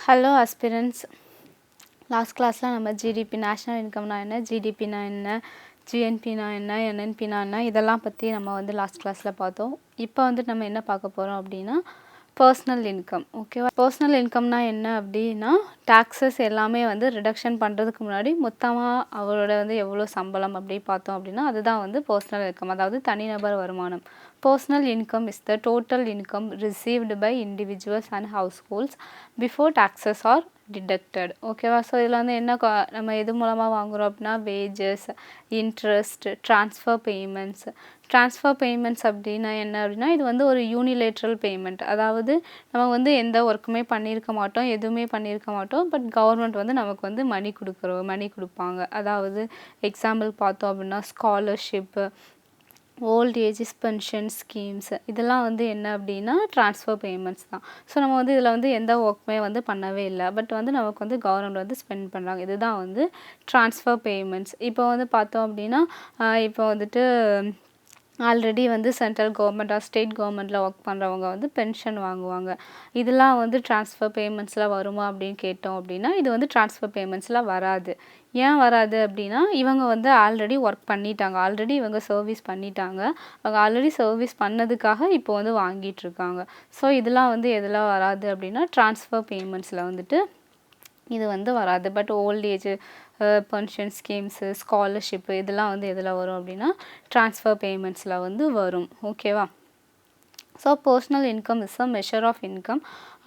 Hello aspirants. Last class la நம்ம GDP national income na என்ன, GDP na என்ன, GNP na என்ன, NNP na என்ன இதெல்லாம் பத்தி நம்ம வந்து லாஸ்ட் கிளாஸ்ல பார்த்தோம். இப்போ வந்து நம்ம என்ன பார்க்க போறோம் அப்படினா பர்சனல் இன்கம். ஓகேவா? பர்சனல் இன்கம்னா என்ன அப்படினா டாக்ஸஸ் எல்லாமே வந்து ரிடக்ஷன் பண்றதுக்கு முன்னாடி மொத்தமா அவரோட வந்து எவ்வளவு சம்பளம் அப்படி பார்த்தோம் அப்படினா அதுதான் வந்து பர்சனல் இன்கம். அதாவது தனிநபர் வருமானம். Personal income is the total income received by individuals and households before taxes are deducted. ஓகேவா? ஸோ இதில் வந்து என்ன நம்ம எது மூலமாக வாங்குகிறோம் அப்படின்னா வேஜஸ், இன்ட்ரெஸ்ட், ட்ரான்ஸ்ஃபர் பேமெண்ட்ஸ் அப்படின்னா என்ன அப்படின்னா இது வந்து ஒரு யூனிலேட்ரல் பேமெண்ட். அதாவது நம்ம வந்து எந்த ஒர்க்குமே பண்ணியிருக்க மாட்டோம், எதுவுமே பண்ணியிருக்க மாட்டோம். பட் கவர்மெண்ட் வந்து நமக்கு வந்து மணி கொடுப்பாங்க. அதாவது எக்ஸாம்பிள் பார்த்தோம் அப்படின்னா scholarship, old ages pension schemes இதெல்லாம் வந்து என்ன அப்படின்னா ட்ரான்ஸ்ஃபர் பேமெண்ட்ஸ் தான். ஸோ நம்ம வந்து இதில் வந்து எந்த ஒர்க்குமே வந்து பண்ணவே இல்லை. பட் வந்து நமக்கு வந்து கவர்மெண்ட் வந்து ஸ்பெண்ட் பண்ணுறாங்க. இதுதான் வந்து ட்ரான்ஸ்ஃபர் பேமெண்ட்ஸ். இப்போ வந்து பார்த்தோம் அப்படின்னா இப்போ வந்துட்டு ஆல்ரெடி வந்து சென்ட்ரல் கவர்மெண்ட் ஆர் ஸ்டேட் கவர்மெண்ட்டில் ஒர்க் பண்ணுறவங்க வந்து பென்ஷன் வாங்குவாங்க. இதெல்லாம் வந்து ட்ரான்ஸ்ஃபர் பேமெண்ட்ஸில் வருமா அப்படின்னு கேட்டோம் அப்படின்னா இது வந்து ட்ரான்ஸ்ஃபர் பேமெண்ட்ஸில் வராது. ஏன் வராது அப்படின்னா இவங்க வந்து ஆல்ரெடி ஒர்க் பண்ணிட்டாங்க, ஆல்ரெடி இவங்க சர்வீஸ் பண்ணிட்டாங்க. அவங்க ஆல்ரெடி சர்வீஸ் பண்ணதுக்காக இப்போ வந்து வாங்கிட்டுருக்காங்க. ஸோ இதெல்லாம் வந்து எதெல்லாம் வராது அப்படின்னா ட்ரான்ஸ்ஃபர் பேமெண்ட்ஸில் வந்துட்டு இது வந்து வராது. But old age pension schemes, scholarship இதெல்லாம் வந்து எதில் வரும் அப்படின்னா ட்ரான்ஸ்ஃபர் பேமெண்ட்ஸில் வந்து வரும். ஓகேவா? So personal income is a measure of income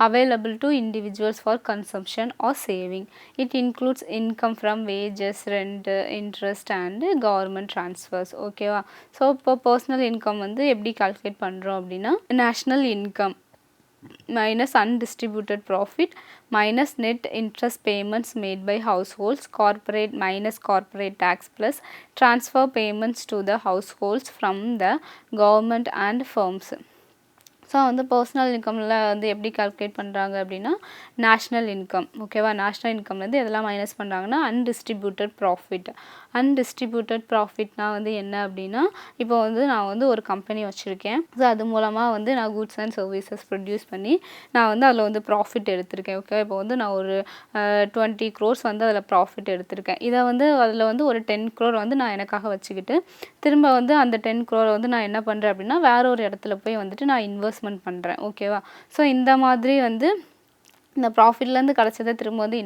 available to individuals for consumption or saving. It includes income from wages, rent, interest and government transfers. ஓகேவா? So இப்போ பர்சனல் இன்கம் வந்து எப்படி கால்குலேட் பண்ணுறோம் அப்படின்னா national income minus undistributed profit minus net interest payments made by households, corporate minus corporate tax plus transfer payments to the households from the government and firms. So வந்து personal இன்கமில் வந்து எப்படி calculate பண்ணுறாங்க அப்படின்னா national income. ஓகேவா? National இன்கம்லேருந்து எதெல்லாம் minus பண்ணுறாங்கன்னா undistributed ப்ராஃபிட்னா வந்து என்ன அப்படின்னா இப்போ வந்து நான் வந்து ஒரு கம்பெனி வச்சுருக்கேன். ஸோ அது மூலமாக வந்து நான் குட்ஸ் அண்ட் சர்வீசஸ் ப்ரொடியூஸ் பண்ணி நான் வந்து அதில் வந்து ப்ராஃபிட் எடுத்திருக்கேன். ஓகே, இப்போ வந்து நான் ஒரு 20 crores வந்து அதில் ப்ராஃபிட் எடுத்திருக்கேன். இதை வந்து அதில் வந்து ஒரு 10 crore வந்து நான் எனக்காக வச்சுக்கிட்டு திரும்ப வந்து அந்த 10 crore வந்து நான் என்ன பண்ணுறேன் அப்படின்னா வேற ஒரு இடத்துல போய் வந்துட்டு நான் இன்வெஸ்ட்மெண்ட் பண்ணுறேன். ஓகேவா? ஸோ இந்த மாதிரி வந்து இந்த ப்ராஃபிட்லேருந்து கிடச்சதை திரும்ப வந்து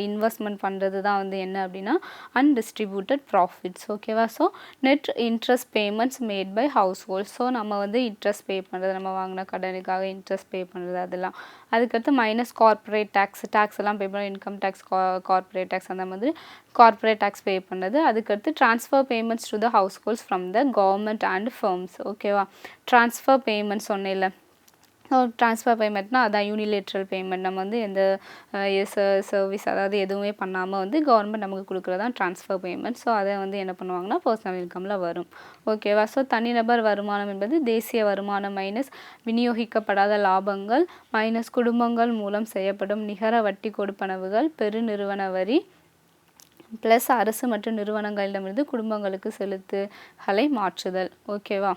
இன்வெஸ்ட்மெண்ட் பண்ணுறது தான் வந்து என்ன அப்படின்னா அன்டிஸ்ட்ரிபியூட்டட் ப்ராஃபிட்ஸ். ஓகேவா? So net interest payments made by household. So நம்ம வந்து இன்ட்ரெஸ்ட் பே பண்ணுறது, நம்ம வாங்கின கடனுக்காக இன்ட்ரெஸ்ட் பே பண்ணுறது அதெல்லாம். அதுக்கடுத்து மைனஸ் கார்ப்பரேட் டேக்ஸ் எல்லாம் பே பண்ண, இன்கம் டேக்ஸ், கார்ப்பரேட் டேக்ஸ் அந்த மாதிரி கார்ப்பரேட் டேக்ஸ் பே பண்ணுறது. அதுக்கடுத்து transfer payments to the house holds from the government and firms. ஓகேவா? ட்ரான்ஸ்ஃபர் பேமெண்ட்ஸ் ஒன்றும் இல்லை. ட்ரான்ஸ்ஃபர் பேமெண்ட்னா அதான் யூனிலேட்ரல் பேமெண்ட். நம்ம வந்து எந்த சர்வீஸ் அதாவது எதுவுமே பண்ணாமல் வந்து கவர்மெண்ட் நமக்கு கொடுக்குறது தான் ட்ரான்ஸ்ஃபர் பேமெண்ட். ஸோ அதை வந்து என்ன பண்ணுவாங்கன்னா பர்சனல் இன்கமில் வரும். ஓகேவா? ஸோ தனிநபர் வருமானம் என்பது தேசிய வருமானம் மைனஸ் விநியோகிக்கப்படாத லாபங்கள் மைனஸ் குடும்பங்கள் மூலம் செய்யப்படும் நிகர வட்டி கொடுப்பனவுகள் பெருநிறுவன வரி ப்ளஸ் அரசு மற்றும் நிறுவனங்களிடமிருந்து குடும்பங்களுக்கு செலுத்துகளை மாற்றுதல். ஓகேவா?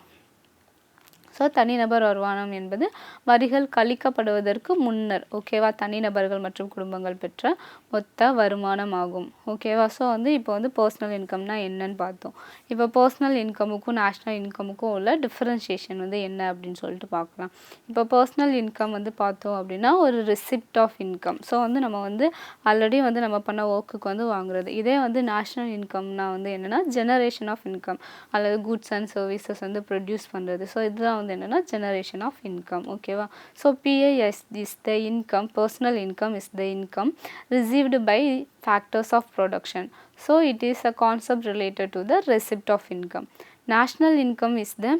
ஸோ தனிநபர் வருமானம் என்பது வரிகள் கழிக்கப்படுவதற்கு முன்னர், ஓகேவா, தனிநபர்கள் மற்றும் குடும்பங்கள் பெற்ற மொத்த வருமானம் ஆகும். ஓகேவா? ஸோ வந்து இப்போ வந்து பர்சனல் இன்கம்னா என்னன்னு பார்த்தோம். இப்போ பர்சனல் இன்கமுக்கும் நேஷ்னல் இன்கமுக்கும் உள்ள டிஃப்ரென்ஷியேஷன் வந்து என்ன அப்படின்னு சொல்லிட்டு பார்க்கலாம். இப்போ பர்சனல் இன்கம் வந்து பார்த்தோம் அப்படின்னா ஒரு ரிசிப்ட் ஆஃப் இன்கம். ஸோ வந்து நம்ம வந்து ஆல்ரெடி வந்து நம்ம பண்ண ஒர்க்குக்கு வந்து வாங்குறது. இதே வந்து நேஷ்னல் இன்கம்னா வந்து என்னென்னா ஜெனரேஷன் ஆஃப் இன்கம் அல்லது குட்ஸ் அண்ட் சர்வீசஸ் வந்து ப்ரொடியூஸ் பண்ணுறது. ஸோ இதுதான் வந்து என்னன்னா ஜெனரேஷன் ஆஃப் இன்கம். ஓகேவா? So PIS is the income, personal income is the income received by factors of production. So it is a concept related to the receipt of income. National income is the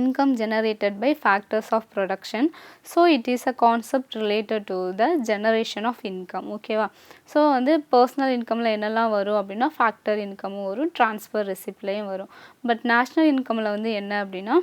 income generated by factors of production. So it is a concept related to the generation of income. ஓகேவா? So வந்து personal இன்கமில் என்னெல்லாம் வரும் அப்படின்னா factor இன்கமும் வரும், transfer ரெசிப்ட்லேயும் வரும். But national இன்கமில் வந்து என்ன அப்படின்னா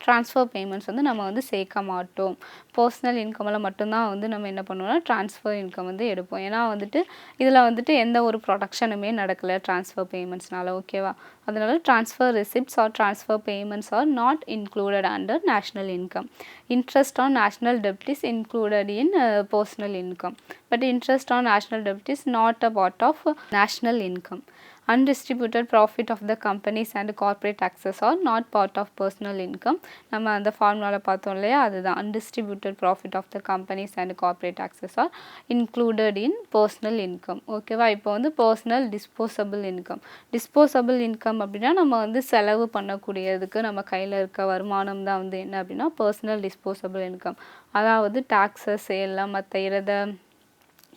ட்ரான்ஸ்ஃபர் பேமெண்ட்ஸ் வந்து நம்ம வந்து சேர்க்க மாட்டோம். பர்சனல் இன்கமில் மட்டும்தான் வந்து நம்ம என்ன பண்ணுவோம்னா ட்ரான்ஸ்ஃபர் இன்கம் வந்து எடுப்போம். ஏன்னா வந்துட்டு இதில் வந்துட்டு எந்த ஒரு ப்ரொடக்ஷனுமே நடக்கலை ட்ரான்ஸ்ஃபர் பேமெண்ட்ஸ்னால. ஓகேவா? அதனால transfer receipts or transfer payments are not included under national income. Interest on national டெப்ட் is included in personal income. But interest on national டெப்ட் is not a part of national income. Undistributed profit of the companies and corporate taxes are not part of personal income. நம்ம அந்த ஃபார்முலாவில் பார்த்தோம் இல்லையா, அதுதான் undistributed profit of the companies and corporate taxes are included in personal income. ஓகேவா? இப்போ வந்து personal disposable income. disposable income அப்படின்னா நம்ம வந்து செலவு பண்ணக்கூடியதுக்கு நம்ம கையில் இருக்க வருமானம் தான் வந்து என்ன அப்படின்னா personal disposable income. அதாவது taxes எல்லாம் மற்ற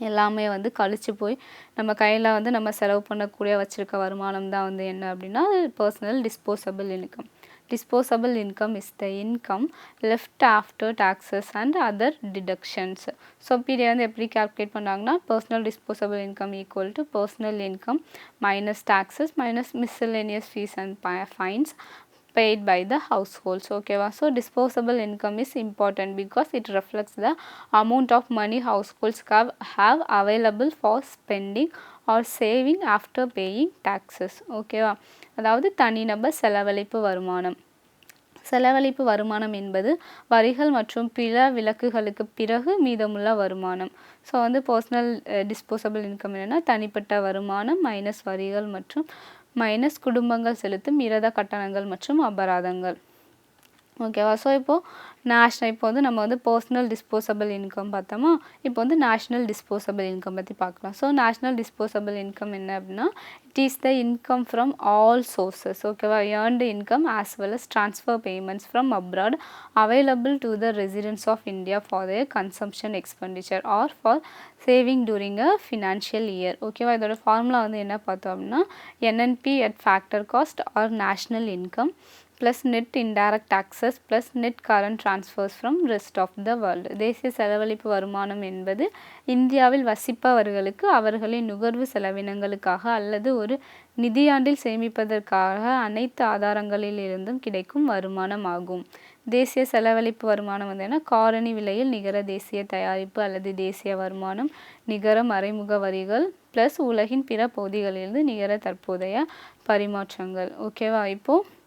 எல்லாமே வந்து கழிச்சு போய் நம்ம கையில் வந்து நம்ம செலவு பண்ணக்கூடிய வச்சுருக்க வருமானம் தான் வந்து என்ன அப்படின்னா personal disposable income. Disposable income is the income left after taxes and other deductions. So இதை வந்து எப்படி கால்குலேட் பண்ணாங்கன்னா personal disposable income equal to personal income minus taxes minus miscellaneous fees and fines paid by the households. Okay, so disposable income is important because it reflects the amount of money households have available for spending or saving after paying taxes. Okay, அதாவது தனிநபர் செலவழிப்பு வருமானம். செலவழிப்பு வருமானம் என்பது வரிகள் மற்றும் பிற விலக்குகளுக்கு பிறகு மீதமுள்ள வருமானம். ஸோ வந்து பர்சனல் டிஸ்போசபிள் இன்கம் என்னென்னா தனிப்பட்ட வருமானம் மைனஸ் வரிகள் மற்றும் மைனஸ் குடும்பங்கள் செலுத்தும் இரத கட்டணங்கள் மற்றும் அபராதங்கள். ஓகேவா? ஸோ இப்போ வந்து நம்ம வந்து பர்சனல் டிஸ்போசபிள் இன்கம் பார்த்தோமா, இப்போ வந்து நேஷ்னல் டிஸ்போசபிள் இன்கம் பற்றி பார்க்கலாம். ஸோ நேஷ்னல் டிஸ்போசபிள் இன்கம் என்ன அப்படின்னா it is the income from all sources. ஓகேவா? Earned income as well as transfer payments from abroad available to the residents of India for their consumption expenditure or for saving during a financial year. ஓகேவா? இதோட formula வந்து என்ன பார்த்தோம் அப்படின்னா NNP at factor cost or national income plus net indirect taxes plus net current transfers from rest of the world. தேசிய செலவழிப்பு வருமானம் என்பது இந்தியாவில் வசிப்பவர்களுக்கு அவர்களின் நுகர்வு செலவினங்களுக்காக அல்லது ஒரு நிதியாண்டில் சேமிப்பதற்காக அனைத்து ஆதாரங்களிலிருந்தும் கிடைக்கும் வருமானம் ஆகும். தேசிய செலவழிப்பு வருமானம் வந்து என்ன காரணி விலையில் நிகர தேசிய தயாரிப்பு அல்லது தேசிய வருமானம் நிகர மறைமுக வரிகள் ப்ளஸ் உலகின் பிற பகுதிகளிலிருந்து நிகர தற்போதைய பரிமாற்றங்கள். ஓகேவா? இப்போது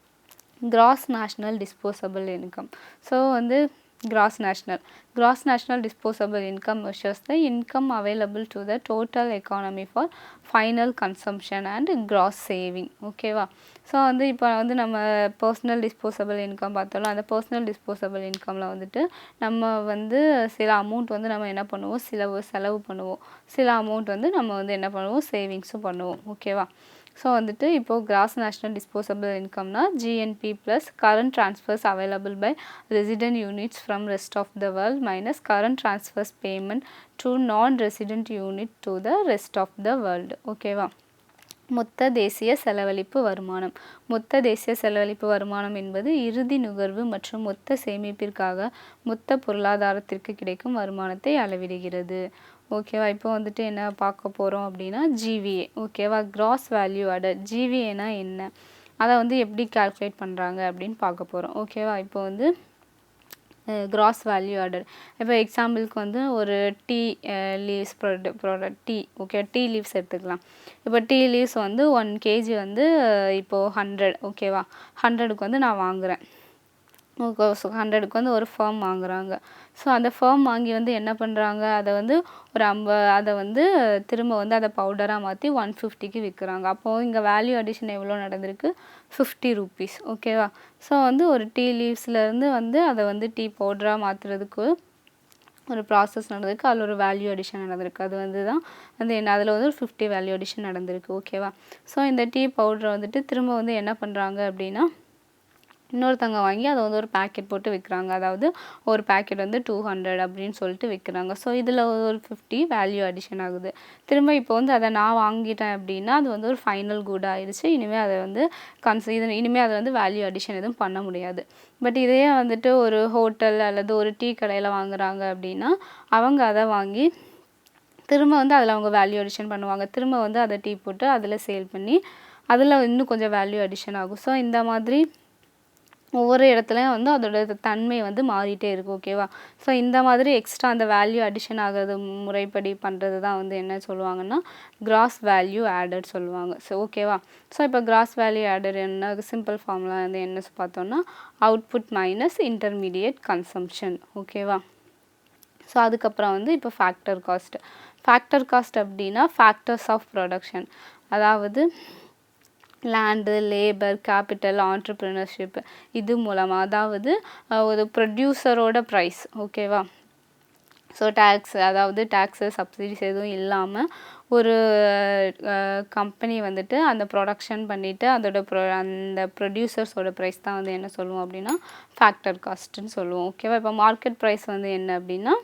gross national disposable income. So வந்து gross national disposable income measures the income available to the total economy for final consumption and gross saving. ஓகேவா? ஸோ வந்து இப்போ வந்து நம்ம பர்சனல் டிஸ்போசபிள் இன்கம் பார்த்தோம்ல, அந்த பர்சனல் டிஸ்போசபிள் இன்கமில் வந்துட்டு நம்ம வந்து சில அமௌண்ட் வந்து நம்ம என்ன பண்ணுவோம் செலவு பண்ணுவோம், சில அமௌண்ட் வந்து நம்ம வந்து என்ன பண்ணுவோம் சேவிங்ஸும் பண்ணுவோம். ஓகேவா? ஸோ வந்துட்டு இப்போது கிராஸ் நேஷ்னல் டிஸ்போசபிள் இன்கம்னா GNP plus current transfers available by resident units from rest of the world minus current transfers payment to non resident unit to the rest of the world. ஓகேவா? மொத்த தேசிய செலவழிப்பு வருமானம். மொத்த தேசிய செலவழிப்பு வருமானம் என்பது இறுதி நுகர்வு மற்றும் மொத்த சேமிப்பிற்காக மொத்த பொருளாதாரத்திற்கு கிடைக்கும் வருமானத்தை அளவிடுகிறது. ஓகேவா? இப்போ வந்துட்டு என்ன பார்க்க போகிறோம் அப்படின்னா GVA. ஓகேவா? Cross value added. GVAனா என்ன, அதை வந்து எப்படி கால்குலேட் பண்ணுறாங்க அப்படின்னு பார்க்க போகிறோம். ஓகேவா? இப்போ வந்து கிராஸ் வேல்யூ ஆடட். இப்போ எக்ஸாம்பிளுக்கு வந்து ஒரு tea leaves product tea. Okay, tea leaves எடுத்துக்கலாம். இப்போ டீ லீவ்ஸ் வந்து 1 kg வந்து இப்போது 100. ஓகேவா? 100க்கு வந்து நான் வாங்குகிறேன். ஸோ 100க்கு வந்து ஒரு ஃபேம் வாங்குகிறாங்க. ஸோ அந்த ஃபேம் வாங்கி வந்து என்ன பண்ணுறாங்க, அதை வந்து ஒரு அதை வந்து திரும்ப வந்து அதை பவுடராக மாற்றி 150க்கு விற்கிறாங்க. அப்போது இங்கே வேல்யூ அடிஷன் எவ்வளோ நடந்திருக்கு, 50 rupees. ஓகேவா? ஸோ வந்து ஒரு டீ லீவ்ஸ்லேருந்து வந்து அதை வந்து டீ பவுடராக மாற்றுறதுக்கு ஒரு ப்ராசஸ் நடந்திருக்கு, அதில் ஒரு வேல்யூ அடிஷன் நடந்திருக்கு. அது வந்து தான் வந்து என்ன அதில் வந்து ஒரு 50 வேல்யூ அடிஷன் நடந்திருக்கு. ஓகேவா? ஸோ இந்த டீ பவுடரை வந்துட்டு திரும்ப வந்து என்ன பண்ணுறாங்க அப்படின்னா இன்னொருத்தவங்க வாங்கி அதை வந்து ஒரு பேக்கெட் போட்டு விற்கிறாங்க. அதாவது ஒரு பேக்கெட் வந்து 200 அப்படின்னு சொல்லிட்டு விற்கிறாங்க. ஸோ இதில் ஒரு 50 வேல்யூ அடிஷன் ஆகுது. திரும்ப இப்போ வந்து அதை நான் வாங்கிட்டேன் அப்படின்னா அது வந்து ஒரு ஃபைனல் குட் ஆயிடுச்சு. இனிமேல் அதை வந்து இனிமேல் அதை வந்து வேல்யூ அடிஷன் எதுவும் பண்ண முடியாது. பட் இதையே வந்துட்டு ஒரு ஹோட்டல் அல்லது ஒரு டீ கடையில் வாங்குறாங்க அப்படின்னா அவங்க அதை வாங்கி திரும்ப வந்து அதில் அவங்க வேல்யூ அடிஷன் பண்ணுவாங்க. திரும்ப வந்து அதை டீ போட்டு அதில் சேல் பண்ணி அதில் இன்னும் கொஞ்சம் வேல்யூ அடிஷன் ஆகும். ஸோ இந்த மாதிரி ஒவ்வொரு இடத்துலையும் வந்து அதோட தன்மை வந்து மாறிட்டே இருக்கும். ஓகேவா? ஸோ இந்த மாதிரி எக்ஸ்ட்ரா அந்த வேல்யூ அடிஷன் ஆகிறது முறைப்படி பண்ணுறது தான் வந்து என்ன சொல்லுவாங்கன்னா கிராஸ் வேல்யூ ஆடட் சொல்லுவாங்க. ஸோ ஓகேவா? ஸோ இப்போ கிராஸ் வேல்யூ ஆடட் என்ன சிம்பிள் ஃபார்முலா வந்து என்ன பார்த்தோம்னா அவுட்புட் மைனஸ் இன்டர்மீடியட் கன்சம்ஷன். ஓகேவா? ஸோ அதுக்கப்புறம் வந்து இப்போ ஃபேக்டர் காஸ்ட். ஃபேக்டர் காஸ்ட் அப்படின்னா ஃபேக்டர்ஸ் ஆஃப் ப்ரொடக்ஷன், அதாவது லேண்டு, லேபர், கேபிட்டல், ஆண்டர்ப்ரினர்ஷிப் இது மூலமாக, அதாவது ஒரு ப்ரொடியூசரோட ப்ரைஸ். ஓகேவா? ஸோ டேக்ஸ், அதாவது டேக்ஸு சப்சிடிஸ் எதுவும் இல்லாமல் ஒரு கம்பெனி வந்துட்டு அந்த ப்ரொடக்ஷன் பண்ணிவிட்டு அதோட அந்த ப்ரொடியூசர்ஸோட ப்ரைஸ் தான் வந்து என்ன சொல்லுவோம் அப்படின்னா ஃபேக்டர் காஸ்ட்டுன்னு சொல்லுவோம். ஓகேவா? இப்போ மார்க்கெட் ப்ரைஸ் வந்து என்ன அப்படின்னா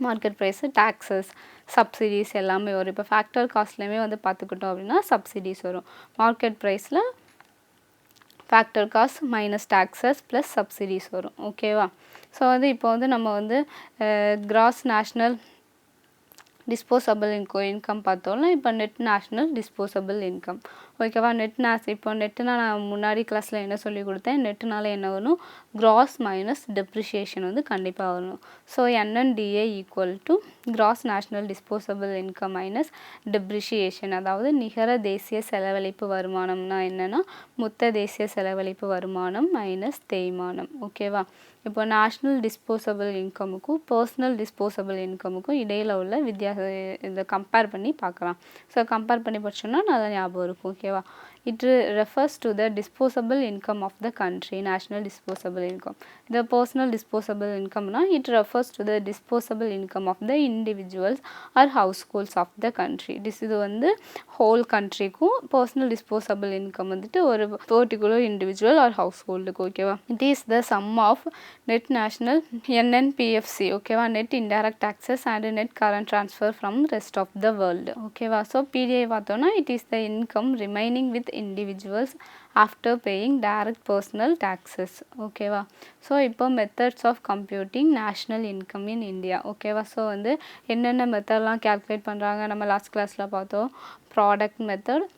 மார்க்கெட் ப்ரைஸு, டேக்ஸஸ், சப்சிடிஸ் எல்லாமே வரும். இப்போ ஃபேக்டர் காஸ்ட்லேயுமே வந்து பார்த்துக்கிட்டோம் அப்படின்னா சப்சிடிஸ் வரும். மார்க்கெட் ப்ரைஸில் factor cost minus taxes plus subsidies வரும். ஓகேவா? ஸோ வந்து இப்போ வந்து நம்ம வந்து கிராஸ் நேஷ்னல் டிஸ்போசபிள் இன்கம் பார்த்தோம்னா இப்போ நெட் நேஷ்னல் டிஸ்போசபிள் இன்கம். ஓகேவா? இப்போ நெட்டுனா நான் முன்னாடி கிளாஸில் என்ன சொல்லி கொடுத்தேன், நெட்டுனால என்ன வரும், கிராஸ் மைனஸ் டெப்ரிஷியேஷன் வந்து கண்டிப்பாக வரணும். So NNDA equal to cross national disposable income minus depreciation, அதாவது நிகர தேசிய செலவழிப்பு வருமானம்னா என்னென்னா மொத்த தேசிய செலவழிப்பு வருமானம் மைனஸ் தேய்மானம். ஓகேவா? இப்போ நேஷ்னல் டிஸ்போசபிள் இன்கமுக்கும் பர்சனல் டிஸ்போசபிள் இன்கமுக்கும் இடையில் உள்ள இதை கம்பேர் பண்ணி பார்க்கலாம். ஸோ கம்பேர் பண்ணி படிச்சோன்னா நல்லா ஞாபகம் இருக்கும். ஓகேவா? It refers to the disposable income of the country, national disposable income. இந்த பர்சனல் டிஸ்போசபிள் இன்கம்னா it refers to the disposable income of the individuals or households of the country. இது வந்து whole கண்ட்ரிக்கும், பர்சனல் டிஸ்போசபிள் இன்கம் வந்துட்டு ஒரு particular individual or ஹவுஸ் ஹோல்டுக்கு. ஓகேவா? It is the sum of net national NNPFC. ஓகேவா? Net indirect taxes and net current transfer from rest of the world. ஓகேவா? ஸோ PDI பார்த்தோன்னா it is the income remaining with individuals after paying direct personal taxes. ஓகேவா? So இப்போ methods of computing national income in India. ஓகேவா? So வந்து என்னென்ன மெத்தட்லாம் calculate பண்ணுறாங்க நம்ம லாஸ்ட் கிளாஸில் பார்த்தோம். Product method,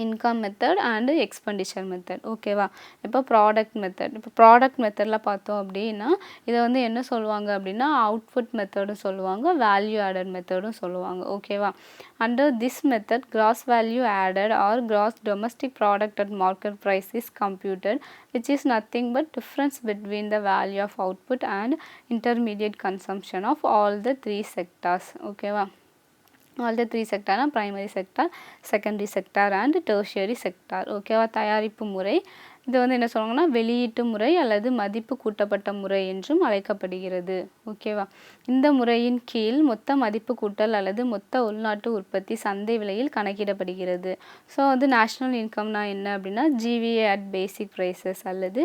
income method and expenditure method. ஓகேவா? இப்போ ப்ராடக்ட் மெத்தடில் பார்த்தோம் அப்படின்னா இதை வந்து என்ன சொல்லுவாங்க அப்படின்னா அவுட்புட் மெத்தடும் சொல்லுவாங்க, வேல்யூ ஆடட் மெத்தடும் சொல்லுவாங்க. ஓகேவா? Under this method gross value added or gross domestic product at market price is computed, which is nothing but difference between the value of output and intermediate consumption of all the three sectors. ஓகேவா? all the three sector, primary sector, secondary sector and tertiary sector. ஓகேவா? தயாரிப்பு முறை இது வந்து என்ன சொல்லுவாங்கன்னா வெளியீட்டு முறை அல்லது மதிப்பு கூட்டப்பட்ட முறை என்றும் அழைக்கப்படுகிறது. ஓகேவா? இந்த முறையின் கீழ் மொத்த மதிப்பு கூட்டல் அல்லது மொத்த உள்நாட்டு உற்பத்தி சந்தை விலையில் கணக்கிடப்படுகிறது. ஸோ வந்து நேஷ்னல் இன்கம்னா என்ன அப்படின்னா GVA அட் பேசிக் ப்ரைஸஸ் அல்லது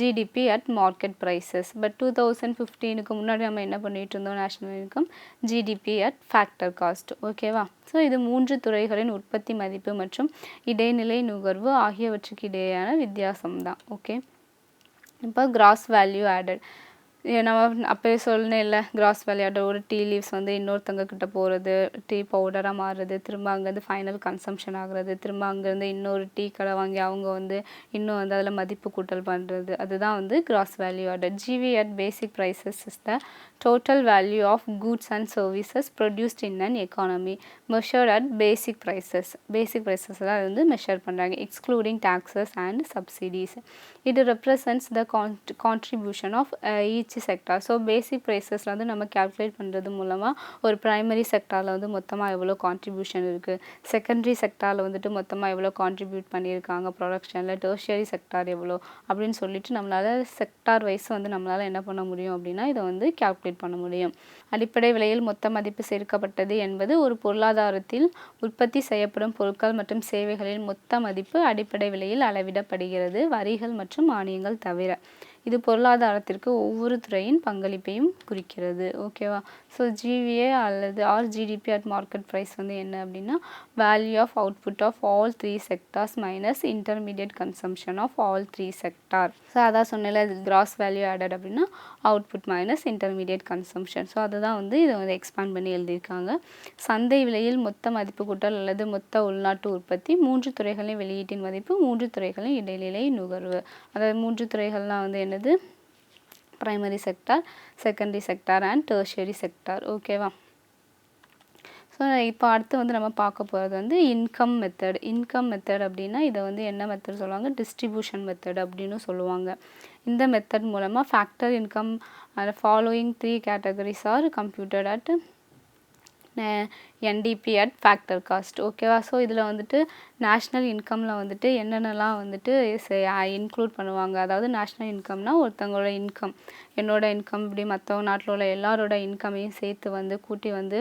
GDP at market prices. But 2015க்கு முன்னாடி நம்ம என்ன பண்ணிட்டு இருந்தோம், national income GDP at factor cost. ஓகேவா? ஸோ இது 3 துறைகளின் உற்பத்தி மதிப்பு மற்றும் இடைநிலை நுகர்வு ஆகியவற்றுக்கு இடையேயான வித்தியாசம் தான். ஓகே, இப்போ கிராஸ் வேல்யூ ஆடட் நம்ம அப்போயே சொன்னேன் இல்லை, கிராஸ் வேல்யூ ஆடட் ஒரு டீ லீவ்ஸ் வந்து இன்னொருத்தங்க கிட்ட போகிறது, டீ பவுடராக மாறுறது, திரும்ப அங்கேருந்து ஃபைனல் கன்சம்ஷன் ஆகுறது, திரும்ப அங்கேருந்து இன்னொரு டீ கடை வாங்கி அவங்க வந்து இன்னும் வந்து அதில் மதிப்பு கூட்டல் பண்ணுறது, அதுதான் வந்து cross value added. GV at basic prices is the total value of goods and services produced in an economy measured at basic prices. Basic prices தான் வந்து மெஷர் பண்ணுறாங்க, excluding taxes and subsidies. It represents the contribution of each sector. So basic ப்ரைஸஸில் வந்து நம்ம calculate பண்ணுறது மூலமாக ஒரு primary செக்டாரில் வந்து மொத்தமாக எவ்வளோ கான்ட்ரிபியூஷன் இருக்குது, செகண்டரி செக்டாரில் வந்துட்டு மொத்தமாக எவ்வளோ கான்ட்ரிபியூட் பண்ணியிருக்காங்க ப்ரொடக்ஷனில், டெர்ஷியரி செக்டார் எவ்வளோ அப்படின்னு சொல்லிட்டு நம்மளால் செக்டார் வைஸ் வந்து நம்மளால் என்ன பண்ண முடியும் அப்படின்னா இதை வந்து கேல்குலேட் பண்ண முடியும். அடிப்படை விலையில் மொத்த மதிப்பு சேர்க்கப்பட்டது என்பது ஒரு பொருளாதாரத்தில் உற்பத்தி செய்யப்படும் பொருட்கள் மற்றும் சேவைகளின் மொத்த மதிப்பு அடிப்படை விலையில் அளவிடப்படுகிறது, வரிகள் மற்றும் மானியங்கள் தவிர. இது பொருளாதாரத்திற்கு ஒவ்வொரு துறையின் பங்களிப்பையும் குறிக்கிறது. ஓகேவா? ஸோ ஜிவிஏ அல்லது ஜிடிபி அட் மார்க்கெட் ப்ரைஸ் வந்து என்ன அப்படின்னா value of output of all 3 sectors minus intermediate consumption of all 3 sector. So அதான் சொன்னல கிராஸ் வேல்யூ ஆடட் அப்படின்னா output minus intermediate consumption. So அதுதான் வந்து இதை வந்து எக்ஸ்பேண்ட் பண்ணி எழுதியிருக்காங்க. சந்தை விலையில் மொத்த மதிப்பு கூட்டல் அல்லது மொத்த உள்நாட்டு உற்பத்தி, 3 துறைகளின் வெளியீட்டின் மதிப்பு, 3 துறைகளின் இடைநிலை நுகர்வு. அதாவது 3 துறைகள்லாம் வந்து என்னது? Primary sector, secondary sector and tertiary sector. ஓகேவா? ஸோ இப்போ அடுத்து வந்து நம்ம பார்க்க போகிறது வந்து இன்கம் மெத்தட். இன்கம் மெத்தட் அப்படின்னா இதை வந்து என்ன மெத்தட் சொல்லுவாங்க? டிஸ்ட்ரிபியூஷன் மெத்தட் அப்படின்னு சொல்லுவாங்க. இந்த மெத்தட் மூலமாக factor income following 3 categories are computed at NDP at factor cost. ஓகேவா? ஸோ இதில் வந்துட்டு நேஷ்னல் இன்கமில் வந்துட்டு என்னென்னலாம் வந்துட்டு இன்க்ளூட் பண்ணுவாங்க. அதாவது நேஷ்னல் இன்கம்னா ஒருத்தவங்களோட இன்கம், என்னோட இன்கம், இப்படி மற்றவங்க நாட்டில் உள்ள எல்லாரோட இன்கமையும் சேர்த்து வந்து கூட்டி வந்து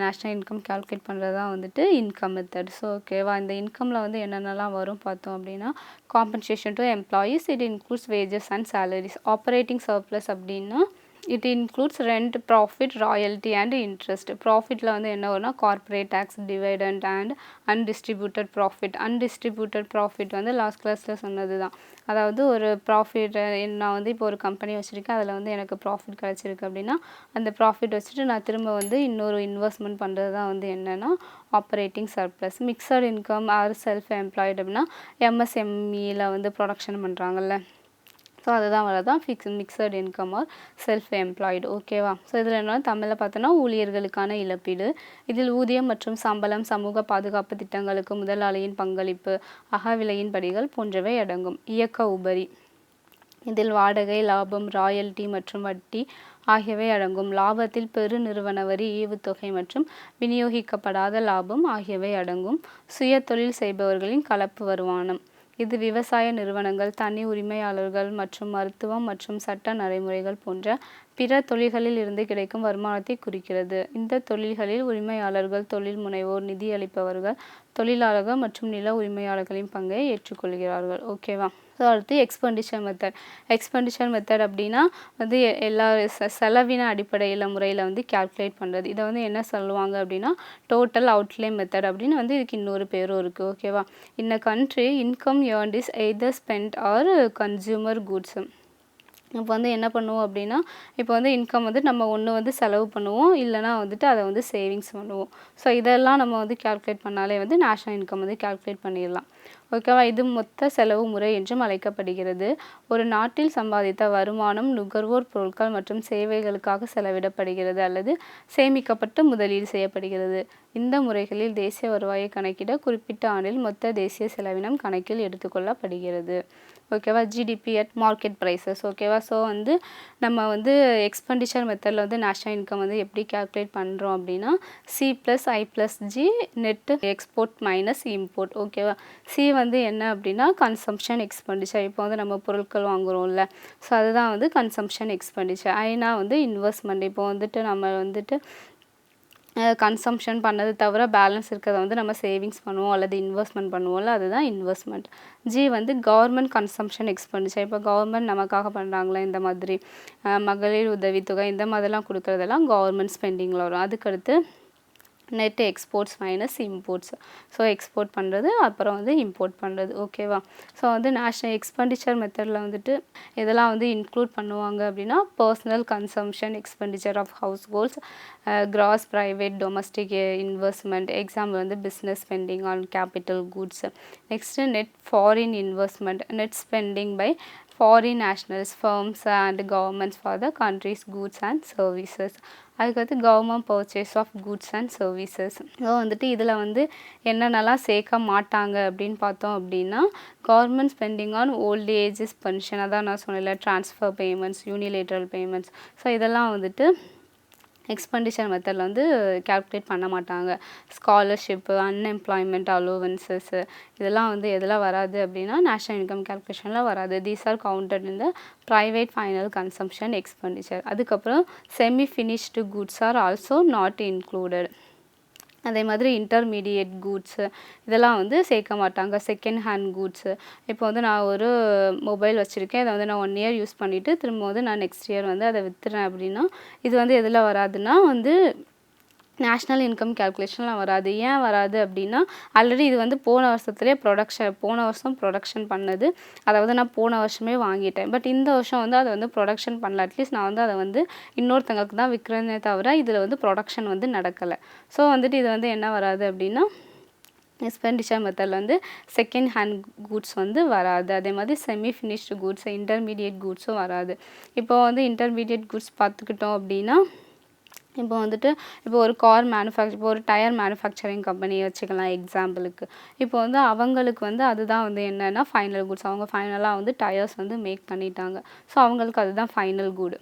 நேஷ்னல் இன்கம் கால்குலேட் பண்ணுறது தான் வந்துட்டு இன்கம் மெத்தட். ஸோ ஓகேவா? இந்த இன்கமில் வந்து என்னென்னலாம் வரும் பார்த்தோம் அப்படின்னா compensation to employees, it includes wages and salaries. Operating surplus அப்படின்னா it includes rent, profit, royalty and interest. ப்ராஃபிட்டில் வந்து என்ன வரும்னா corporate tax, dividend and undistributed profit. Undistributed profit வந்து லாஸ்ட் கிளாஸில் சொன்னது தான். அதாவது ஒரு ப்ராஃபிட் நான் வந்து இப்போ ஒரு கம்பெனி வச்சுருக்கேன், அதில் வந்து எனக்கு ப்ராஃபிட் கிடச்சிருக்கு அப்படின்னா அந்த ப்ராஃபிட் வச்சுட்டு நான் திரும்ப வந்து இன்னொரு இன்வெஸ்ட்மெண்ட் பண்ணுறது தான் வந்து என்னென்னா operating surplus. Mixed income R self employed அப்படின்னா எம்எஸ்எம்இயில் வந்து ப்ரொடக்ஷன் பண்ணுறாங்கல்ல, ஸோ அதுதான் வரதான் mixed income R self employed. ஓகேவா? ஸோ இதில் என்ன தமிழில் பார்த்தோன்னா ஊழியர்களுக்கான இழப்பீடு. இதில் ஊதியம் மற்றும் சம்பளம், சமூக பாதுகாப்பு திட்டங்களுக்கு முதலாளியின் பங்களிப்பு, அகவிலையின் படிகள் போன்றவை அடங்கும். இயக்க உபரி. இதில் வாடகை, லாபம், ராயல்டி மற்றும் வட்டி ஆகியவை அடங்கும். லாபத்தில் பெரு நிறுவன வரி, ஈவுத்தொகை மற்றும் விநியோகிக்கப்படாத லாபம் ஆகியவை அடங்கும். சுய தொழில் செய்பவர்களின் கலப்பு வருமானம். இது விவசாய நிறுவனங்கள், தனி உரிமையாளர்கள் மற்றும் மருத்துவம் மற்றும் சட்ட நடைமுறைகள் போன்ற பிற தொழில்களில் இருந்து கிடைக்கும் வருமானத்தை குறிக்கிறது. இந்த தொழில்களில் உரிமையாளர்கள், தொழில் முனைவோர், நிதியளிப்பவர்கள், தொழிலாளர்கள் மற்றும் நில உரிமையாளர்களின் பங்கை ஏற்றுக்கொள்கிறார்கள். ஓகேவா? ஸோ அடுத்து எக்ஸ்பெண்டிச்சர் மெத்தட். எக்ஸ்பெண்டிச்சர் மெத்தட் அப்படின்னா வந்து எல்லா செலவின அடிப்படையில் முறையில் வந்து கால்குலேட் பண்ணுறது. இதை வந்து என்ன சொல்லுவாங்க அப்படின்னா டோட்டல் அவுட்லே மெத்தட் அப்படின்னு வந்து இதுக்கு இன்னொரு பேரும் இருக்குது. ஓகேவா? In a country income earned is either spend or consumer goods. இப்போ வந்து என்ன பண்ணுவோம் அப்படின்னா இப்போ வந்து இன்கம் வந்து நம்ம ஒன்று வந்து செலவு பண்ணுவோம், இல்லைனா வந்துட்டு அதை வந்து சேவிங்ஸ் பண்ணுவோம். ஸோ இதெல்லாம் நம்ம வந்து கால்குலேட் பண்ணாலே வந்து நேஷ்னல் இன்கம் வந்து கால்குலேட் பண்ணிடலாம். ஓகேவா? இது மொத்த செலவு முறை என்றும் அழைக்கப்படுகிறது. ஒரு நாட்டில் சம்பாதித்த வருமானம் நுகர்வோர் பொருட்கள் மற்றும் சேவைகளுக்காக செலவிடப்படுகிறது அல்லது சேமிக்கப்பட்டு முதலீடு செய்யப்படுகிறது. இந்த முறைகளில் தேசிய வருவாயை கணக்கிட குறிப்பிட்ட ஆண்டில் மொத்த தேசிய செலவினம் கணக்கில் எடுத்துக்கொள்ளப்படுகிறது. ஓகேவா? GDP at market prices. ஓகேவா? ஸோ வந்து நம்ம வந்து எக்ஸ்பெண்டிச்சர் மெத்தடில் வந்து நேஷ்னல் இன்கம் வந்து எப்படி கால்குலேட் பண்ணுறோம் அப்படின்னா C+I+G net export minus import. ஓகேவா? சி வந்து என்ன அப்படின்னா கன்சம்ஷன் எக்ஸ்பெண்டிச்சர். இப்போ வந்து நம்ம பொருட்கள் வாங்குகிறோம்ல, ஸோ அதுதான் வந்து கன்சம்ஷன் எக்ஸ்பெண்டிச்சர். ஐனா வந்து இன்வெஸ்ட்மெண்ட். இப்போ வந்துட்டு நம்ம வந்துட்டு கன்சம்ஷன் பண்ணது தவிர பேலன்ஸ் இருக்கிறத வந்து நம்ம சேவிங்ஸ் பண்ணுவோம் அல்லது இன்வெஸ்ட்மெண்ட் பண்ணுவோம்ல, அதுதான் இன்வெஸ்ட்மெண்ட். ஜி வந்து கவர்மெண்ட் கன்சம்ஷன் எக்ஸ்பெண்டிச்சர். இப்போ கவர்மெண்ட் நமக்காக பண்ணுறாங்களே இந்த மாதிரி மகளிர் உதவித்தொகை இந்த மாதிரிலாம் கொடுக்குறதெல்லாம் கவர்மெண்ட் ஸ்பெண்டிங்கில் வரும். அதுக்கடுத்து net exports minus imports. So export பண்ணுறது அப்புறம் வந்து இம்போர்ட் பண்ணுறது. ஓகேவா? ஸோ வந்து நேஷ்னல் எக்ஸ்பெண்டிச்சர் மெத்தடில் வந்துட்டு இதெல்லாம் வந்து இன்க்ளூட் பண்ணுவாங்க அப்படின்னா personal consumption expenditure of households, gross private domestic investment, example வந்து business spending on capital goods. Next net foreign investment, net spending by foreign nationals, firms and governments for the country's goods and services. அதுக்கடுத்து government purchase of goods and services. So வந்துட்டு இதில் வந்து என்னென்னலாம் சேர்க்க மாட்டாங்க அப்படின்னு பார்த்தோம் அப்படின்னா government spending on old ages pension, அதான் நான் சொன்னேன்ல transfer payments, unilateral payments. So இதெல்லாம் வந்துட்டு எக்ஸ்பெண்டிச்சர் மெத்தடில் வந்து கால்குலேட் பண்ண மாட்டாங்க. ஸ்காலர்ஷிப்பு, அன்எம்ப்ளாய்மெண்ட் அலோவன்சஸ் இதெல்லாம் வந்து எதெல்லாம் வராது அப்படின்னா நேஷ்னல் இன்கம் கால்குலேஷனில் வராது. These are counted in the private final consumption expenditure. அதுக்கப்புறம் semi finished goods are also not included. அதே மாதிரி இன்டர்மீடியேட் கூட்ஸு இதெல்லாம் வந்து சேர்க்க மாட்டாங்க. செகண்ட் ஹேண்ட் கூட்ஸு இப்போ வந்து நான் ஒரு மொபைல் வச்சுருக்கேன். அதை வந்து நான் 1 இயர் யூஸ் பண்ணிவிட்டு திரும்ப வந்து நான் நெக்ஸ்ட் இயர் வந்து அதை விற்றுறேன் அப்படின்னா இது வந்து எதில் வராதுன்னா வந்து நேஷ்னல் இன்கம் கேல்குலேஷன்லாம் வராது. ஏன் வராது அப்படின்னா ஆல்ரெடி இது வந்து போன வருஷம் ப்ரொடக்ஷன் பண்ணது. அதாவது நான் போன வருஷமே வாங்கிட்டேன். பட் இந்த வருஷம் வந்து அதை வந்து ப்ரொடக்ஷன் பண்ணல. அட்லீஸ்ட் நான் வந்து அதை வந்து இன்னொருத்தங்களுக்கு தான் விற்கிறேனே தவிர இதில் வந்து ப்ரொடக்ஷன் வந்து நடக்கலை. ஸோ வந்துட்டு இது வந்து என்ன வராது அப்படின்னா எக்ஸ்பெண்டிச்சர் மெத்தடில் வந்து செகண்ட் ஹேண்ட் கூட்ஸ் வந்து வராது. அதே மாதிரி செமி ஃபினிஷ்டு கூட்ஸ் இன்டர்மீடியேட் கூட்ஸும் வராது. இப்போ வந்து இன்டர்மீடியேட் கூட்ஸ் பார்த்துக்கிட்டோம் அப்படின்னா இப்போ வந்துட்டு இப்போ ஒரு இப்போ ஒரு டயர் மேனுஃபேக்சரிங் கம்பெனியை வச்சுக்கலாம் எக்ஸாம்பிளுக்கு. இப்போ வந்து அவங்களுக்கு வந்து அதுதான் வந்து என்னென்னா ஃபைனல் கூட்ஸ். அவங்க ஃபைனலாக வந்து டயர்ஸ் வந்து மேக் பண்ணிட்டாங்க. ஸோ அவங்களுக்கு அதுதான் ஃபைனல் கூடு.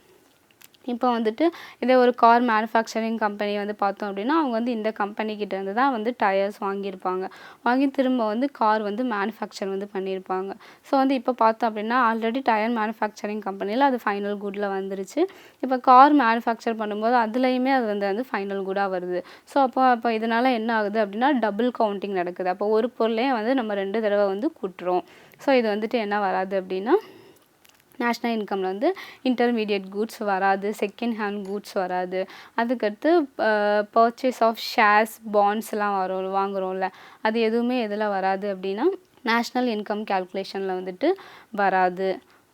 இப்போ வந்துட்டு இதே ஒரு கார் மேனுஃபேக்சரிங் கம்பெனி வந்து பார்த்தோம் அப்படின்னா அவங்க வந்து இந்த கம்பெனிக்கிட்டேருந்து தான் வந்து டயர்ஸ் வாங்கியிருப்பாங்க. வாங்கி திரும்ப வந்து கார் வந்து மேனுஃபேக்சர் வந்து பண்ணியிருப்பாங்க. ஸோ வந்து இப்போ பார்த்தோம் அப்படின்னா ஆல்ரெடி டயர் மேனுஃபேக்சரிங் கம்பெனியில் அது ஃபைனல் குட்டில் வந்துருச்சு. இப்போ கார் மேனுஃபேக்சர் பண்ணும்போது அதுலேயுமே அது வந்து ஃபைனல் குட்டாக வருது. ஸோ அப்போ இதனால் என்ன ஆகுது அப்படின்னா டபுள் கவுண்டிங் நடக்குது. அப்போ ஒரு பொருளையே வந்து நம்ம 2 தடவை வந்து கூட்டுறோம். ஸோ இது வந்துட்டு என்ன வராது அப்படின்னா நேஷ்னல் இன்கமில் வந்து இன்டர்மீடியேட் கூட்ஸ் வராது. செகண்ட் ஹேண்ட் கூட்ஸ் வராது. அதுக்கடுத்து பர்ச்சேஸ் ஆஃப் ஷேர்ஸ் பாண்ட்ஸ்லாம் வாங்குகிறோம்ல அது எதுவுமே எதில் வராது அப்படின்னா நேஷ்னல் இன்கம் கேல்குலேஷனில் வந்துட்டு வராது.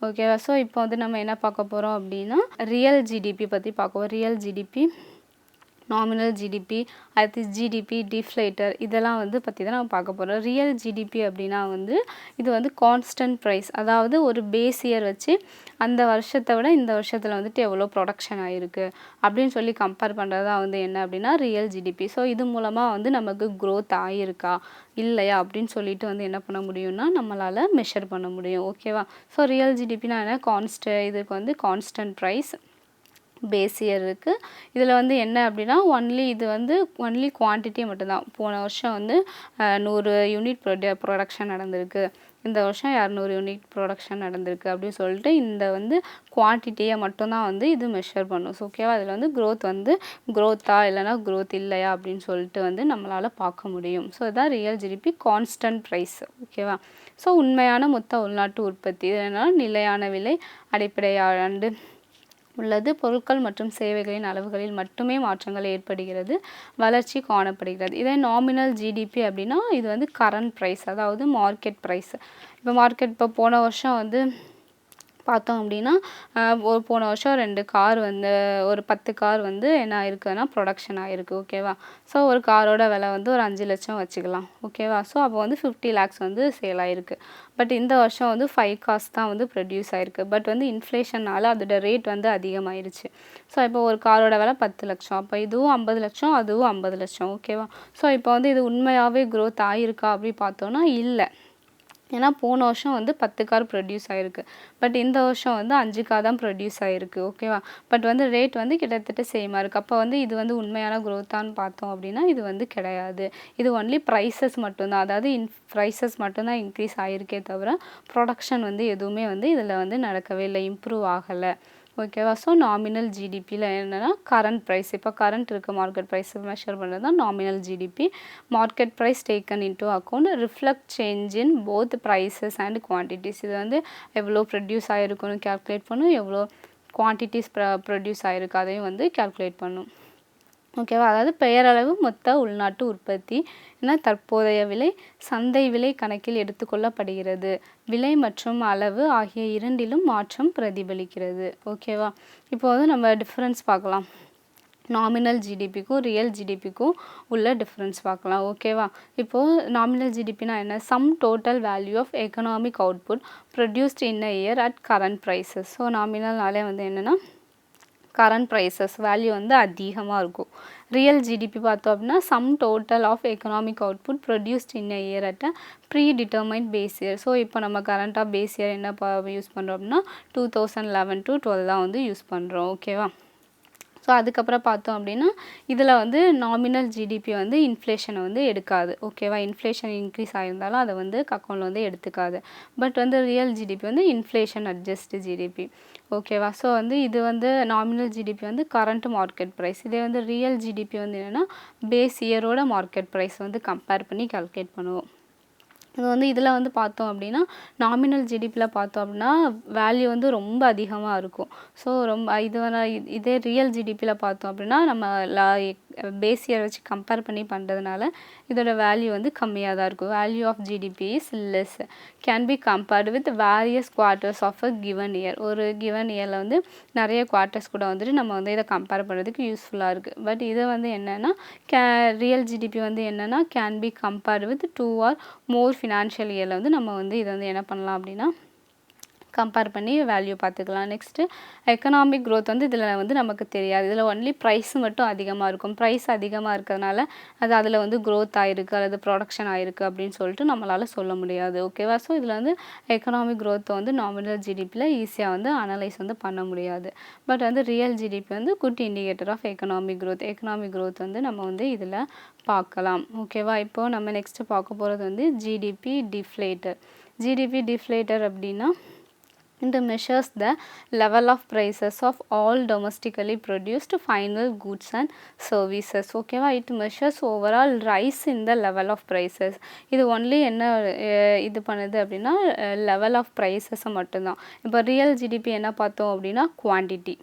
ஓகேவா? ஸோ இப்போ வந்து நம்ம என்ன பார்க்க போகிறோம் அப்படின்னா ரியல் ஜிடிபி பற்றி பார்க்குவோம். ரியல் ஜிடிபி நாமினல் ஜிடிபி அடுத்து ஜிடிபி டிஃப்ளேட்டர் இதெல்லாம் வந்து பற்றி தான் நம்ம பார்க்க போகிறோம். ரியல் ஜிடிபி அப்படின்னா வந்து இது வந்து கான்ஸ்டன்ட் ப்ரைஸ். அதாவது ஒரு பேஸ் இயர் வச்சு அந்த வருஷத்தை விட இந்த வருஷத்தில் வந்துட்டு எவ்வளோ ப்ரொடக்ஷன் ஆகிருக்கு அப்படின்னு சொல்லி கம்பேர் பண்ணுறது தான் வந்து என்ன அப்படின்னா ரியல் ஜிடிபி. ஸோ இது மூலமாக வந்து நமக்கு க்ரோத் ஆகிருக்கா இல்லையா அப்படின்னு சொல்லிட்டு வந்து என்ன பண்ண முடியும்னா நம்மளால் மெஷர் பண்ண முடியும். ஓகேவா? ஸோ ரியல் ஜிடிபினா என்ன இதுக்கு வந்து கான்ஸ்டன்ட் ப்ரைஸ் பேஸ் இயர் இருக்குது. இதில் வந்து என்ன அப்படின்னா ஒன்லி குவான்டிட்டி மட்டும்தான். போன வருஷம் வந்து 100 யூனிட் ப்ரொடக்ஷன் நடந்திருக்கு. இந்த வருஷம் 200 யூனிட் ப்ரொடக்ஷன் நடந்திருக்கு அப்படின்னு சொல்லிட்டு இந்த வந்து குவான்டிட்டியை மட்டும்தான் வந்து இது மெஷர் பண்ணும். ஸோ ஓகேவா? அதில் வந்து க்ரோத்தா இல்லைனா க்ரோத் இல்லையா அப்படின்னு சொல்லிட்டு வந்து நம்மளால் பார்க்க முடியும். ஸோ இதுதான் ரியல் ஜிடிபி கான்ஸ்டன்ட் ப்ரைஸ். ஓகேவா? ஸோ உண்மையான மொத்த உள்நாட்டு உற்பத்தி இது என்னன்னா நிலையான விலை அடிப்படையாண்டு உள்ளது. பொருட்கள் மற்றும் சேவைகளின் அளவுகளில் மட்டுமே மாற்றங்கள் ஏற்படுகிறது. வளர்ச்சி காணப்படுகிறது. இதே நாமினல் ஜிடிபி அப்படின்னா இது வந்து கரண்ட் ப்ரைஸ் அதாவது மார்க்கெட் ப்ரைஸ். இப்போ போன வருஷம் வந்து பார்த்தோம் அப்படின்னா போன வருஷம் 2 கார் வந்து ஒரு 10 கார் வந்து என்ன ஆயிருக்குன்னா ப்ரொடக்ஷன் ஆகிருக்கு. ஓகேவா? ஸோ ஒரு காரோட விலை வந்து ஒரு 5 லட்சம் வச்சுக்கலாம். ஓகேவா? ஸோ அப்போ வந்து 50 lakhs வந்து சேல் ஆகிருக்கு. பட் இந்த வருஷம் வந்து 5 கார்ஸ் தான் வந்து ப்ரொடியூஸ் ஆகிருக்கு. பட் வந்து இன்ஃப்ளேஷனால் அதோட ரேட் வந்து அதிகமாகிருச்சு. ஸோ இப்போ ஒரு காரோட விலை 10 லட்சம். அப்போ இதுவும் 50 லட்சம் அதுவும் 50 லட்சம். ஓகேவா? ஸோ இப்போ வந்து இது உண்மையாகவே க்ரோத் ஆகிருக்கா அப்படி பார்த்தோன்னா இல்லை. ஏன்னா போன வருஷம் வந்து 10 கார் ப்ரொடியூஸ் ஆகிருக்கு. பட் இந்த வருஷம் வந்து 5 கார் தான் ப்ரொடியூஸ் ஆகிருக்கு. ஓகேவா? பட் வந்து ரேட் வந்து கிட்டத்தட்ட சேமாக இருக்குது. அப்போ வந்து இது வந்து உண்மையான க்ரோத்தான்னு பார்த்தோம் அப்படின்னா இது வந்து கிடையாது. இது ஒன்லி ப்ரைஸஸ் மட்டும்தான். அதாவது ப்ரைஸஸ் மட்டும்தான் இன்க்ரீஸ் ஆகிருக்கே தவிர ப்ரொடக்ஷன் வந்து எதுவுமே வந்து இதில் வந்து நடக்கவே இல்லை, இம்ப்ரூவ் ஆகலை. ஓகேவா? ஸோ நாமினல் ஜிடிபியில் என்னென்னா கரண்ட் ப்ரைஸ். இப்போ கரண்ட் இருக்க மார்க்கெட் ப்ரைஸ் மெஷர் பண்ணுறது தான் nominal GDP. Market price taken into account reflect change in both prices and quantities. இது வந்து எவ்வளோ ப்ரொடியூஸ் ஆகிருக்குன்னு கேல்குலேட் பண்ணும், எவ்வளோ குவான்டிட்டிஸ் ப்ரொடியூஸ் ஆகிருக்கு அதையும் வந்து கேல்குலேட் பண்ணும். ஓகேவா? அதாவது பெயரளவு மொத்த உள்நாட்டு உற்பத்தி என தற்போதைய விலை சந்தை விலை கணக்கில் எடுத்துக்கொள்ளப்படுகிறது. விலை மற்றும் அளவு ஆகிய இரண்டிலும் மாற்றம் பிரதிபலிக்கிறது. ஓகேவா? இப்போ வந்து நம்ம டிஃப்ரென்ஸ் பார்க்கலாம். நாமினல் ஜிடிபிக்கும் ரியல் ஜிடிபிக்கும் உள்ள டிஃப்ரென்ஸ் பார்க்கலாம். ஓகேவா? இப்போது நாமினல் ஜிடிபினா என்ன? Sum total value of economic output produced in a year at current prices. So நாமினல்னாலே வந்து என்னென்னா கரண்ட் ப்ரைஸஸ் வேல்யூ வந்து அதிகமாக இருக்கும். ரியல் ஜிடிபி பார்த்தோம் அப்படின்னா sum total of economic output produced in a year at a predetermined base year. So இப்போ நம்ம கரண்ட்டாக பேஸ் இயர் என்ன யூஸ் பண்ணுறோம் அப்படின்னா 2011 to 12 தான் வந்து யூஸ் பண்ணுறோம். ஓகேவா? ஸோ ஸோ அதுக்கப்புறம் பார்த்தோம் அப்படின்னா இதில் வந்து நாமினல் ஜிடிபி வந்து இன்ஃப்ளேஷனை வந்து எடுக்காது. ஓகேவா? இன்ஃப்ளேஷன் இன்க்ரீஸ் ஆகியிருந்தாலும் அதை வந்து அக்கௌண்ட்டில் வந்து எடுத்துக்காது. பட் வந்து ரியல் ஜிடிபி வந்து இன்ஃப்ளேஷன் அட்ஜஸ்ட் ஜிடிபி. ஓகேவா? ஸோ வந்து இது வந்து நாமினல் ஜிடிபி வந்து கரண்ட் மார்க்கெட் ப்ரைஸ். இதே வந்து ரியல் ஜிடிபி வந்து என்னென்னா பேஸ் இயரோட மார்க்கெட் ப்ரைஸ் வந்து கம்பேர் பண்ணி கால்குலேட் பண்ணுவோம். இது வந்து இதில் வந்து பார்த்தோம் அப்படின்னா நாமினல் ஜிடிபியில் பார்த்தோம் அப்படின்னா வேல்யூ வந்து ரொம்ப அதிகமாக இருக்கும். ஸோ ரொம்ப இதே ரியல் ஜிடிபியில் பார்த்தோம் அப்படின்னா நம்ம பேஸ் இயர் வச்சு கம்பேர் பண்ணி பண்ணுறதுனால இதோட வேல்யூ வந்து கம்மியாக தான் இருக்கும். Value of GDP is less can be compared with various quarters of a given year. ஒரு கிவன் இயரில் வந்து நிறைய குவார்ட்டர்ஸ் கூட வந்துட்டு நம்ம வந்து இதை கம்பேர் பண்ணுறதுக்கு யூஸ்ஃபுல்லாக இருக்குது. பட் இதை வந்து என்னென்னா ரியல் ஜிடிபி வந்து என்னென்னா can be compared with 2 or more financial இயரில் வந்து நம்ம வந்து இதை வந்து என்ன பண்ணலாம் அப்படின்னா கம்பேர் பண்ணி வேல்யூ பார்த்துக்கலாம். நெக்ஸ்ட்டு எக்கனாமிக் க்ரோத் வந்து இதில் வந்து நமக்கு தெரியாது. இதில் ஒன்லி ப்ரைஸ் மட்டும் அதிகமாக இருக்கும். ப்ரைஸ் அதிகமாக இருக்கிறதுனால அது அதில் வந்து க்ரோத் ஆகிருக்கு அல்லது ப்ரொடக்ஷன் ஆகிருக்கு அப்படின்னு சொல்லிட்டு நம்மளால் சொல்ல முடியாது. ஓகேவா? ஸோ இதில் வந்து எக்கனாமிக் க்ரோத்தை வந்து நாமினல் ஜிடிபியில் ஈஸியாக வந்து அனலைஸ் வந்து பண்ண முடியாது. பட் வந்து ரியல் ஜிடிபி வந்து good indicator of economic growth. Economic growth வந்து நம்ம வந்து இதில் பார்க்கலாம். ஓகேவா? இப்போது நம்ம நெக்ஸ்ட்டு பார்க்க போகிறது வந்து ஜிடிபி டிஃப்ளேட்டர். ஜிடிபி டிஃப்ளேட்டர் அப்படின்னா it measures the level of prices of all domestically produced final goods and services. ஓகேவா? it measures overall rise in the level of prices. இது ஒன்லி என்ன இது பண்ணுது அப்படின்னா லெவல் ஆஃப் ப்ரைஸஸை மட்டும்தான். இப்போ ரியல் ஜிடிபி என்ன பார்த்தோம் அப்படின்னா குவான்டிட்டி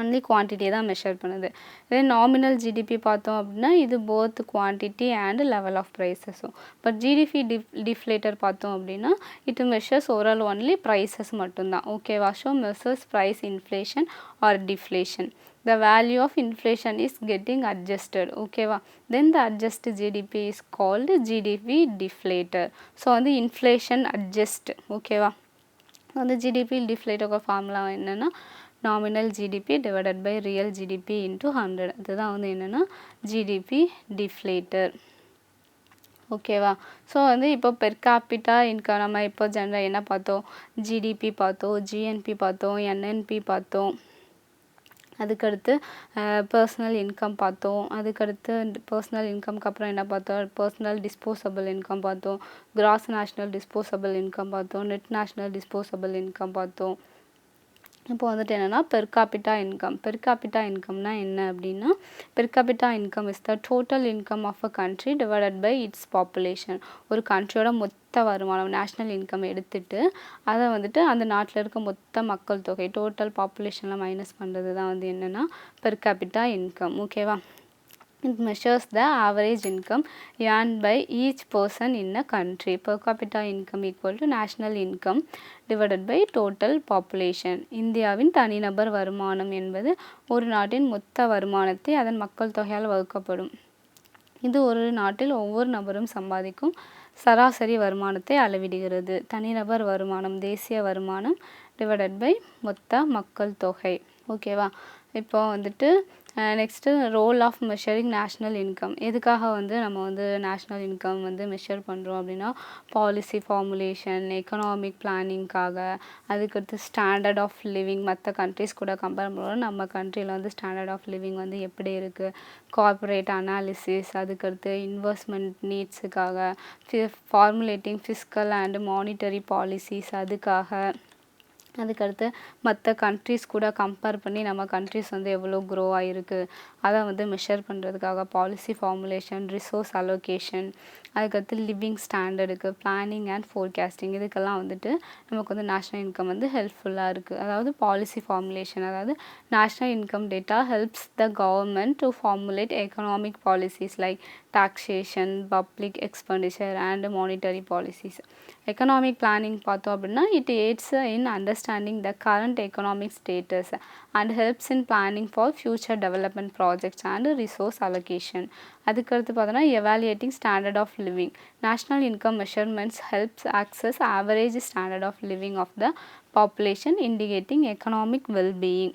ஒன்லி குவான்டிட்டியை தான் மெஷர் பண்ணுது. இதே நாமினல் ஜிடிபி பார்த்தோம் அப்படின்னா இது both quantity and level of ப்ரைஸஸும். பட் ஜிடிபி டிஃப்ளேட்டர் பார்த்தோம் அப்படின்னா it measures overall only prices மட்டும்தான். ஓகேவா? So measures price inflation or deflation. The value of inflation is getting adjusted. ஓகேவா? Then the adjusted GDP is called GDP deflator. So வந்து inflation adjust. ஓகேவா? வந்து GDP deflator formula என்னென்னா nominal GDP divided by real GDP into 100. இதுதான் வந்து என்னென்னா GDP deflator. ஓகேவா? So வந்து இப்போ பெர் கேபிட்டா இன்கம் நம்ம இப்போ ஜென்ரல் என்ன பார்த்தோம்? ஜிடிபி பார்த்தோம், ஜிஎன்பி பார்த்தோம், என்என்பி பார்த்தோம். அதுக்கடுத்து பர்சனல் இன்கம் பார்த்தோம். அதுக்கடுத்து பர்சனல் இன்கம்க்கு அப்புறம் என்ன பார்த்தோம்? பர்சனல் டிஸ்போசபிள் இன்கம் பார்த்தோம், கிராஸ் நேஷ்னல் டிஸ்போசபிள் இன்கம் பார்த்தோம், நெட் நேஷ்னல் டிஸ்போசபிள் இன்கம் பார்த்தோம். இப்போ வந்துட்டு என்னென்னா per capita income. Per capita இன்கம்னா என்ன அப்படின்னா per capita income is the total income of a country divided by its population. ஒரு கண்ட்ரியோட மொத்த வருமானம் நேஷ்னல் இன்கம் எடுத்துட்டு அதை வந்துட்டு அந்த நாட்டில் இருக்க மொத்த மக்கள் தொகை டோட்டல் பாப்புலேஷனில் மைனஸ் பண்ணுறது தான் வந்து என்னென்னா பெர் கேபிட்டா இன்கம். ஓகேவா? It measures the average income earned by each person in a country. Per capita income equal to national income divided by total population. இந்தியாவின் தனிநபர் வருமானம் என்பது ஒரு நாட்டின் மொத்த வருமானத்தை அதன் மக்கள் தொகையால் வகுக்கப்படும். இது ஒரு நாட்டில் ஒவ்வொரு நபரும் சம்பாதிக்கும் சராசரி வருமானத்தை அளவிடுகிறது. தனிநபர் வருமானம் தேசிய வருமானம் டிவைடட் பை மொத்த மக்கள் தொகை. ஓகேவா? இப்போ வந்துட்டு next role of measuring national income. எதுக்காக வந்து நம்ம வந்து நேஷ்னல் இன்கம் வந்து மெஷர் பண்ணுறோம் அப்படின்னா பாலிசி ஃபார்முலேஷன், எக்கனாமிக் பிளானிங்காக. அதுக்கடுத்து ஸ்டாண்டர்ட் ஆஃப் லிவிங் மற்ற கண்ட்ரிஸ் கூட கம்பேர் பண்ணுறோம் நம்ம கண்ட்ரியில் வந்து ஸ்டாண்டர்ட் ஆஃப் லிவிங் வந்து எப்படி இருக்குது, கார்ப்பரேட் அனாலிசிஸ். அதுக்கடுத்து இன்வெஸ்ட்மெண்ட் நீட்ஸுக்காக, formulating fiscal and monetary policies அதுக்காக. அதுக்கடுத்து மற்ற கண்ட்ரிஸ் கூட கம்பேர் பண்ணி நம்ம கண்ட்ரிஸ் வந்து எவ்வளோ க்ரோ ஆகிருக்கு அதை வந்து மெஷர் பண்ணுறதுக்காக பாலிசி ஃபார்முலேஷன், ரிசோர்ஸ் அலோகேஷன். அதுக்கடுத்து லிவிங் ஸ்டாண்டர்டுக்கு, பிளானிங் அண்ட் ஃபோர்காஸ்டிங். இதுக்கெல்லாம் வந்துட்டு நமக்கு வந்து நேஷ்னல் இன்கம் வந்து ஹெல்ப்ஃபுல்லாக இருக்குது. அதாவது பாலிசி ஃபார்முலேஷன், அதாவது national income data helps the government to formulate economic policies like taxation, public expenditure and monetary policies. Economic planning பார்த்தோம் அப்படின்னா it aids in understanding the current economic status and helps in planning for future development projects and resource allocation. அதுக்கடுத்து பார்த்தோன்னா evaluating standard of living. National income measurements helps access average standard of living of the population indicating economic wellbeing.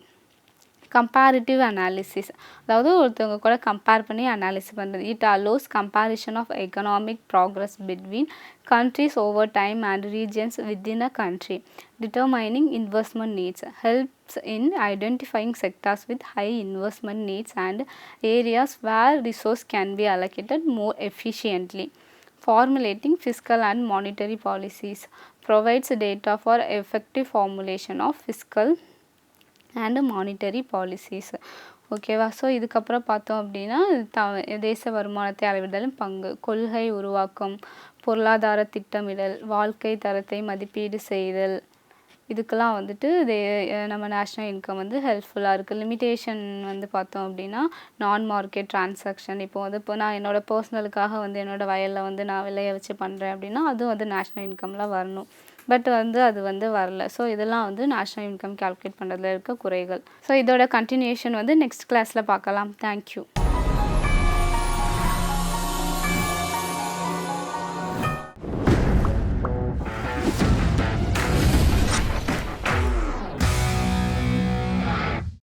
Comparative analysis, அதாவது ஒருத்தவங்க கூட compare பண்ணி analysis பண்ணுறது. It allows comparison of economic progress between countries over time and regions within a country. Determining investment needs helps in identifying sectors with high investment needs and areas where resources can be allocated more efficiently. Formulating fiscal and monetary policies provides data for effective formulation of fiscal and monetary policies. ஓகேவா? So இதுக்கப்புறம் பார்த்தோம் அப்படின்னா தேச வருமானத்தை அளவிடலும் பங்கு, கொள்கை உருவாக்கம், பொருளாதார திட்டமிடல், வாழ்க்கை தரத்தை மதிப்பீடு செய்தல், இதுக்கெல்லாம் வந்துட்டு நம்ம நேஷ்னல் இன்கம் வந்து ஹெல்ப்ஃபுல்லாக இருக்குது. லிமிட்டேஷன் வந்து பார்த்தோம் அப்படின்னா நான் மார்க்கெட் டிரான்சாக்ஷன். இப்போ நான் என்னோடய பர்சனலுக்காக வந்து என்னோடய வயலில் வந்து நான் விளைய வச்சு பண்ணுறேன் அப்படின்னா அதுவும் வந்து நேஷ்னல் இன்கமில் வரணும். பட் வந்து அது வந்து வரல. ஸோ இதெல்லாம் வந்து நேஷ்னல் இன்கம் கால்குலேட் பண்ணுறதுல இருக்க குறைகள். ஸோ இதோட கண்டினியூஷன் வந்து நெக்ஸ்ட் கிளாஸில் பார்க்கலாம். தேங்க்யூ.